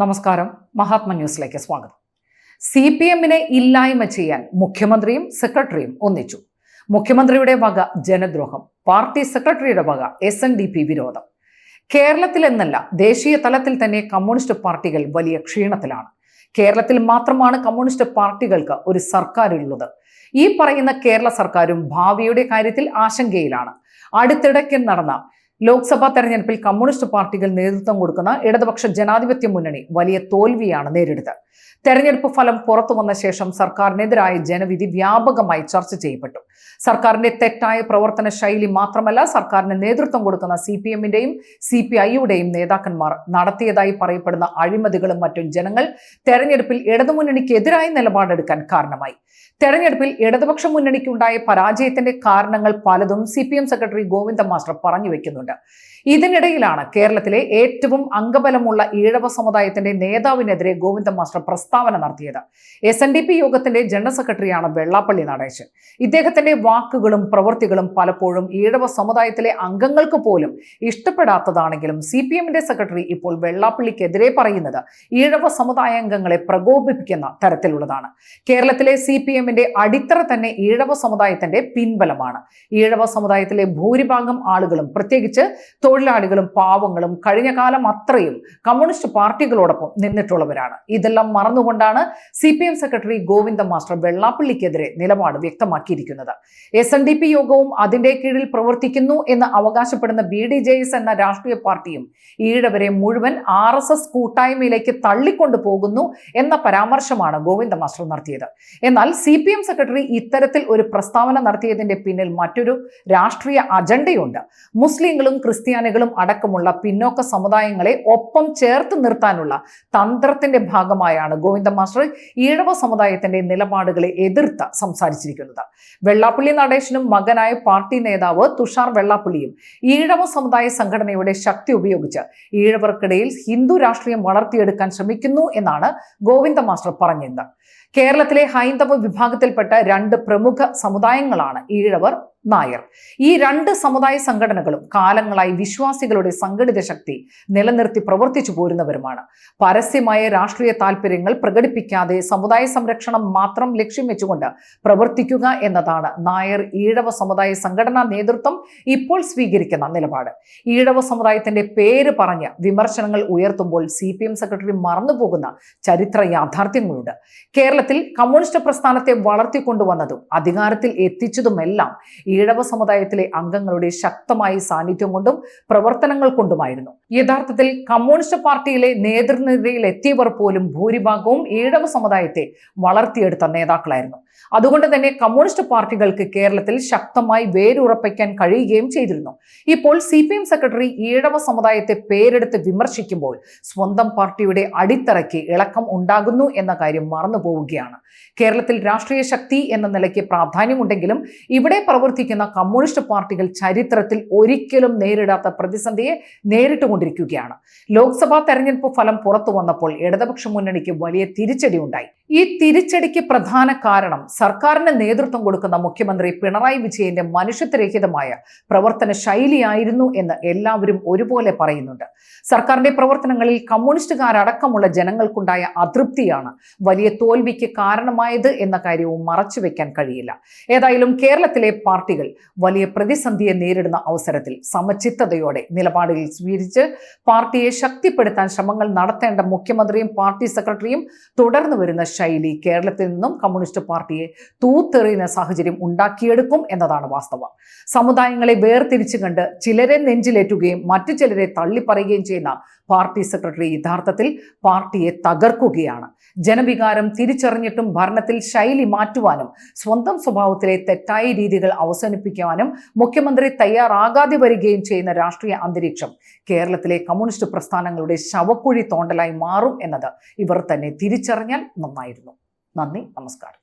നമസ്കാരം. മഹാത്മ ന്യൂസിലേക്ക് സ്വാഗതം. CPM-നെ ഇല്ലായ്മ ചെയ്യാൻ മുഖ്യമന്ത്രിയും സെക്രട്ടറിയും ഒന്നിച്ചു. മുഖ്യമന്ത്രിയുടെ വക ജനദ്രോഹം, പാർട്ടി സെക്രട്ടറിയുടെ വക SNDP വിരോധം. കേരളത്തിൽ എന്നല്ല, ദേശീയ തലത്തിൽ തന്നെ കമ്മ്യൂണിസ്റ്റ് പാർട്ടികൾ വലിയ ക്ഷീണത്തിലാണ്. കേരളത്തിൽ മാത്രമാണ് കമ്മ്യൂണിസ്റ്റ് പാർട്ടികൾക്ക് ഒരു സർക്കാരുള്ളത്. ഈ പറയുന്ന കേരള സർക്കാരും ഭാവിയുടെ കാര്യത്തിൽ ആശങ്കയിലാണ്. അടുത്തിടയ്ക്ക് നടന്ന ലോക്സഭാ തെരഞ്ഞെടുപ്പിൽ കമ്മ്യൂണിസ്റ്റ് പാർട്ടികൾ നേതൃത്വം കൊടുക്കുന്ന ഇടതുപക്ഷ ജനാധിപത്യ മുന്നണി വലിയ തോൽവിയാണ് നേരിട്ടത്. തെരഞ്ഞെടുപ്പ് ഫലം പുറത്തു വന്ന ശേഷം സർക്കാരിനെതിരായ ജനവിധി വ്യാപകമായി ചർച്ച ചെയ്യപ്പെട്ടു. സർക്കാരിന്റെ തെറ്റായ പ്രവർത്തന ശൈലി മാത്രമല്ല, സർക്കാരിന് നേതൃത്വം കൊടുക്കുന്ന CPM-ന്റെയും CPI-യുടെയും നേതാക്കന്മാർ നടത്തിയതായി പറയപ്പെടുന്ന അഴിമതികളും മറ്റും ജനങ്ങൾ തെരഞ്ഞെടുപ്പിൽ ഇടതുമുന്നണിക്കെതിരായി നിലപാടെടുക്കാൻ കാരണമായി. തെരഞ്ഞെടുപ്പിൽ ഇടതുപക്ഷ മുന്നണിക്കുണ്ടായ പരാജയത്തിന്റെ കാരണങ്ങൾ പലതും CPM സെക്രട്ടറി ഗോവിന്ദ മാസ്റ്റർ പറഞ്ഞു വെക്കുന്നുണ്ട്. ഇതിനിടയിലാണ് കേരളത്തിലെ ഏറ്റവും അംഗബലമുള്ള ഈഴവ സമുദായത്തിന്റെ നേതാവിനെതിരെ ഗോവിന്ദ മാസ്റ്റർ പ്രസ്താവന നടത്തിയത്. SNDP യോഗത്തിന്റെ ജനറൽ സെക്രട്ടറിയാണ് വെള്ളാപ്പള്ളി നടേശൻ. ഇദ്ദേഹത്തിന്റെ വാക്കുകളും പ്രവൃത്തികളും പലപ്പോഴും ഈഴവ സമുദായത്തിലെ അംഗങ്ങൾക്ക് പോലും ഇഷ്ടപ്പെടാത്തതാണെങ്കിലും CPM-ന്റെ സെക്രട്ടറി ഇപ്പോൾ വെള്ളാപ്പള്ളിക്കെതിരെ പറയുന്നത് ഈഴവ സമുദായ അംഗങ്ങളെ പ്രകോപിപ്പിക്കുന്ന തരത്തിലുള്ളതാണ്. കേരളത്തിലെ CPM-ന്റെ അടിത്തറ തന്നെ ഈഴവ സമുദായത്തിന്റെ പിൻബലമാണ്. ഈഴവ സമുദായത്തിലെ ഭൂരിഭാഗം ആളുകളും, പ്രത്യേകിച്ച് തൊഴിലാളികളും പാവങ്ങളും കഴിഞ്ഞ കാലം അത്രയും കമ്മ്യൂണിസ്റ്റ് പാർട്ടികളോടൊപ്പം നിന്നിട്ടുള്ളവരാണ്. ഇതെല്ലാം മറന്നുകൊണ്ടാണ് CPM സെക്രട്ടറി ഗോവിന്ദ മാസ്റ്റർ വെള്ളാപ്പള്ളിക്കെതിരെ നിലപാട് വ്യക്തമാക്കിയിരിക്കുന്നത്. SNDP യോഗവും അതിന്റെ കീഴിൽ പ്രവർത്തിക്കുന്നു എന്ന് അവകാശപ്പെടുന്ന BDJS എന്ന രാഷ്ട്രീയ പാർട്ടിയും ഈഴവരെ മുഴുവൻ RSS കൂട്ടായ്മയിലേക്ക് തള്ളിക്കൊണ്ടു പോകുന്നു എന്ന പരാമർശമാണ് ഗോവിന്ദ മാസ്റ്റർ നടത്തിയത്. എന്നാൽ CPM സെക്രട്ടറി ഇത്തരത്തിൽ ഒരു പ്രസ്താവന നടത്തിയതിന്റെ പിന്നിൽ മറ്റൊരു രാഷ്ട്രീയ അജണ്ടയുണ്ട്. മുസ്ലിങ്ങളും ക്രിസ്ത്യാനികളും അടക്കമുള്ള പിന്നോക്ക സമുദായങ്ങളെ ഒപ്പം ചേർത്ത് നിർത്താനുള്ള തന്ത്രത്തിന്റെ ഭാഗമായാണ് ഗോവിന്ദ മാസ്റ്റർ ഈഴവ സമുദായത്തിന്റെ നിലപാടുകളെ എതിർത്ത് സംസാരിച്ചിരിക്കുന്നത്. വെള്ളാപ്പള്ളി നടേശനും മകനായ പാർട്ടി നേതാവ് തുഷാർ വെള്ളാപ്പള്ളിയും ഈഴവ സമുദായ സംഘടനയുടെ ശക്തി ഉപയോഗിച്ച് ഈഴവർക്കിടയിൽ ഹിന്ദു രാഷ്ട്രീയം വളർത്തിയെടുക്കാൻ ശ്രമിക്കുന്നു എന്നാണ് ഗോവിന്ദ മാസ്റ്റർ പറഞ്ഞത്. കേരളത്തിലെ ഹൈന്ദവ വിഭാഗത്തിൽപ്പെട്ട രണ്ട് പ്രമുഖ സമുദായങ്ങളാണ് ഈഴവർ, നായർ. ഈ രണ്ട് സമുദായ സംഘടനകളും കാലങ്ങളായി വിശ്വാസികളുടെ സംഘടിത ശക്തി നിലനിർത്തി പ്രവർത്തിച്ചു പോരുന്നവരുമാണ്. പരസ്യമായ രാഷ്ട്രീയ താല്പര്യങ്ങൾ പ്രകടിപ്പിക്കാതെ സമുദായ സംരക്ഷണം മാത്രം ലക്ഷ്യം വെച്ചുകൊണ്ട് പ്രവർത്തിക്കുക എന്നതാണ് നായർ ഈഴവ സമുദായ സംഘടനാ നേതൃത്വം ഇപ്പോൾ സ്വീകരിക്കുന്ന നിലപാട്. ഈഴവ സമുദായത്തിന്റെ പേര് പറഞ്ഞ് വിമർശനങ്ങൾ ഉയർത്തുമ്പോൾ CPM സെക്രട്ടറി മറന്നുപോകുന്ന ചരിത്ര യാഥാർത്ഥ്യങ്ങളുണ്ട്. കേരളത്തിൽ കമ്മ്യൂണിസ്റ്റ് പ്രസ്ഥാനത്തെ വളർത്തിക്കൊണ്ടുവന്നതും അധികാരത്തിൽ എത്തിച്ചതുമെല്ലാം ഈഴവ സമുദായത്തിലെ അംഗങ്ങളുടെ ശക്തമായ സാന്നിധ്യം കൊണ്ടും പ്രവർത്തനങ്ങൾ കൊണ്ടുമായിരുന്നു. യഥാർത്ഥത്തിൽ കമ്മ്യൂണിസ്റ്റ് പാർട്ടിയിലെ നേതൃനിരയിൽ എത്തിയവർ പോലും ഭൂരിഭാഗവും ഈഴവ സമുദായത്തെ വളർത്തിയെടുത്ത നേതാക്കളായിരുന്നു. അതുകൊണ്ട് തന്നെ കമ്മ്യൂണിസ്റ്റ് പാർട്ടികൾക്ക് കേരളത്തിൽ ശക്തമായി വേരുറപ്പിക്കാൻ കഴിയുകയും ചെയ്തിരുന്നു. ഇപ്പോൾ CPM സെക്രട്ടറി ഈഴവ സമുദായത്തെ പേരെടുത്ത് വിമർശിക്കുമ്പോൾ സ്വന്തം പാർട്ടിയുടെ അടിത്തറയ്ക്ക് ഇളക്കം ഉണ്ടാകുന്നു എന്ന കാര്യം മറന്നുപോവുകയാണ്. കേരളത്തിൽ രാഷ്ട്രീയ ശക്തി എന്ന നിലയ്ക്ക് പ്രാധാന്യമുണ്ടെങ്കിലും ഇവിടെ പ്രവർത്തിക്കുന്ന കമ്മ്യൂണിസ്റ്റ് പാർട്ടികൾ ചരിത്രത്തിൽ ഒരിക്കലും നേരിടാത്ത പ്രതിസന്ധിയെ നേരിട്ടുകൊണ്ടിരിക്കുകയാണ്. ലോക്സഭാ തെരഞ്ഞെടുപ്പ് ഫലം പുറത്തു വന്നപ്പോൾ ഇടതുപക്ഷ മുന്നണിക്ക് വലിയ തിരിച്ചടി ഉണ്ടായി. ഈ തിരിച്ചടിക്ക് പ്രധാന കാരണം സർക്കാരിന് നേതൃത്വം കൊടുക്കുന്ന മുഖ്യമന്ത്രി പിണറായി വിജയന്റെ മനുഷ്യത്വരഹിതമായ പ്രവർത്തന ശൈലിയായിരുന്നു എന്ന് എല്ലാവരും ഒരുപോലെ പറയുന്നുണ്ട്. സർക്കാരിന്റെ പ്രവർത്തനങ്ങളിൽ കമ്മ്യൂണിസ്റ്റുകാരടക്കമുള്ള ജനങ്ങൾക്കുണ്ടായ അതൃപ്തിയാണ് വലിയ തോൽവിക്ക് കാരണമായത് എന്ന കാര്യവും മറച്ചുവെക്കാൻ കഴിയില്ല. ഏതായാലും കേരളത്തിലെ പാർട്ടികൾ വലിയ പ്രതിസന്ധിയെ നേരിടുന്ന അവസരത്തിൽ സമചിത്തതയോടെ നിലപാടുകൾ സ്വീകരിച്ച് പാർട്ടിയെ ശക്തിപ്പെടുത്താൻ ശ്രമങ്ങൾ നടത്തേണ്ട മുഖ്യമന്ത്രിയും പാർട്ടി സെക്രട്ടറിയും തുടർന്നു വരുന്ന ശൈലി കേരളത്തിൽ നിന്നും കമ്മ്യൂണിസ്റ്റ് പാർട്ടിയെ തൂത്തെറിയുന്ന സാഹചര്യം ഉണ്ടാക്കിയെടുക്കും എന്നതാണ് വാസ്തവം. സമുദായങ്ങളെ വേർതിരിച്ചു കണ്ട് ചിലരെ നെഞ്ചിലേറ്റുകയും മറ്റു ചിലരെ തള്ളിപ്പറയുകയും ചെയ്യുന്ന പാർട്ടി സെക്രട്ടറി യഥാർത്ഥത്തിൽ പാർട്ടിയെ തകർക്കുകയാണ്. ജനവികാരം തിരിച്ചറിഞ്ഞിട്ടും ഭരണത്തിൽ ശൈലി മാറ്റുവാനും സ്വന്തം സ്വഭാവത്തിലെ തെറ്റായ രീതികൾ അവസാനിപ്പിക്കുവാനും മുഖ്യമന്ത്രി തയ്യാറാകാതെ വരികയും ചെയ്യുന്ന രാഷ്ട്രീയ അന്തരീക്ഷം കേരളത്തിലെ കമ്മ്യൂണിസ്റ്റ് പ്രസ്ഥാനങ്ങളുടെ ശവക്കുഴി തോണ്ടലായി മാറും എന്നത് ഇവർ തന്നെ തിരിച്ചറിഞ്ഞാൽ നന്നായിരുന്നു. നന്ദി, നമസ്കാരം.